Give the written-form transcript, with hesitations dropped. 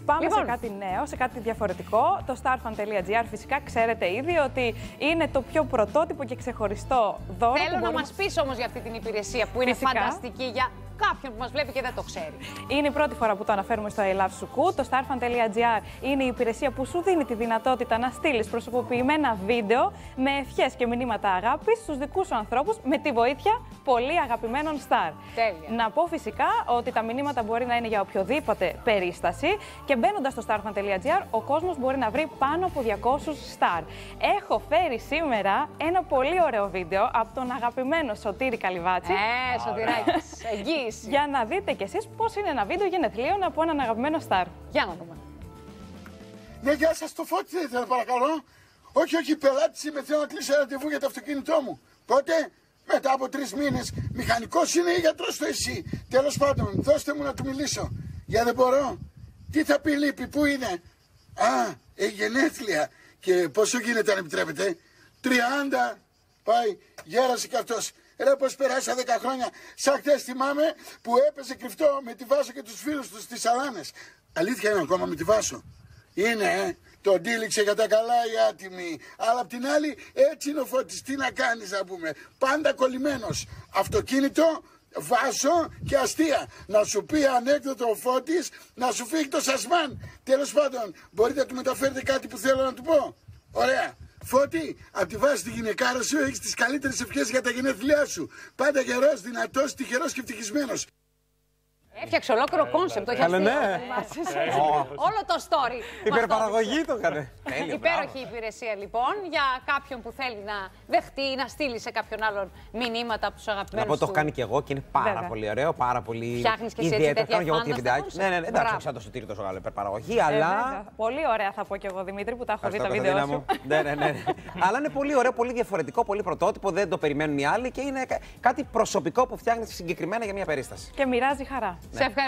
Πάμε σε κάτι νέο, σε κάτι διαφορετικό. Το starfan.gr φυσικά ξέρετε ήδη ότι είναι το πιο πρωτότυπο και ξεχωριστό δώρο. Θέλω να μας πεις όμως για αυτή την υπηρεσία που είναι φανταστική για κάποιον που μας βλέπει και δεν το ξέρει. Είναι η πρώτη φορά που το αναφέρουμε στο I Love Suku. Το starfan.gr είναι η υπηρεσία που σου δίνει τη δυνατότητα να στείλεις προσωποποιημένα βίντεο με ευχές και μηνύματα αγάπης στους δικούς σου ανθρώπους με τη βοήθεια πολύ αγαπημένων στάρ. Τέλεια. Να πω φυσικά ότι τα μηνύματα μπορεί να είναι για οποιοδήποτε περίσταση και μπαίνοντας στο starfan.gr ο κόσμος μπορεί να βρει πάνω από 200 στάρ. Έχω φέρει σήμερα ένα πολύ ωραίο βίντεο από τον αγαπημένο Σωτήρη Καλυβάτση. Σωτηράκης, εγγύηση. Για να δείτε κι εσείς πώς είναι ένα βίντεο γενεθλίων από έναν αγαπημένο στάρ. Για να δούμε. Ναι, γεια σας, το Φώτη θα ήθελα παρακαλώ. Όχι, πελάτης είμαι, θέλω να κλείσω ραντεβού για το αυτοκίνητό μου. Πότε? Μετά από 3 μήνες. Μηχανικός είναι ή γιατρός το εσύ? Τέλος πάντων, δώστε μου να του μιλήσω. Για δεν μπορώ. Τι θα πει λείπει, πού είναι? Γενέθλια. Και πόσο γίνεται αν επιτρέπετε? 30. Πάει, γέρασε κι αυτός. Ρε πως περάσα 10 χρόνια. Σαν χτες θυμάμαι που έπεσε κρυφτό με τη Βάσο και τους φίλους τους στις Σαλάνες. Αλήθεια είναι ακόμα με τη Βάσο? Είναι, το ντύλιξε για τα καλά η άτιμη. Αλλά απ' την άλλη έτσι είναι ο Φώτης. Τι να κάνεις να πούμε. Πάντα κολλημένος. Αυτοκίνητο, Βάσο και αστεία. Να σου πει ανέκδοτο ο Φώτης, να σου φύγει το σασμάν. Τέλος πάντων, μπορείτε να του μεταφέρετε κάτι που θέλω να του πω? Ωραία. Φώτη, απ' τη βάση τη γυναικάρα σου έχεις τις καλύτερες ευχές για τα γενέθλιά σου. Πάντα γερός, δυνατός, τυχερός και ευτυχισμένος. Έφτιαξε ολόκληρο κόνσεπτ, το έχει όλο το story. Υπερπαραγωγή το έκανε. Υπέροχη υπηρεσία λοιπόν για κάποιον που θέλει να δεχτεί ή να στείλει σε κάποιον άλλον μηνύματα από τους αγαπημένους του. Να πω, το έχω κάνει και εγώ και είναι πάρα πολύ ωραίο, πάρα πολύ. Φτιάχνεις και εσύ έτσι τέτοια βιντεάκι. Ναι, εντάξει, όχι σαν το Σωτήρι τόσο μεγάλο υπερπαραγωγή, αλλά. Πολύ ωραία θα πω κι εγώ, Δημήτρη, που τα έχω δει τα βίντεο σου. Ναι. Αλλά είναι πολύ ωραίο, πολύ διαφορετικό, πολύ πρωτότυπο, δεν το περιμένουν οι άλλοι και είναι κάτι προσωπικό που φτιάχνει συγκεκριμένα για μια περίσταση. Και μοιράζει χαρά. Σε ευχαριστώ.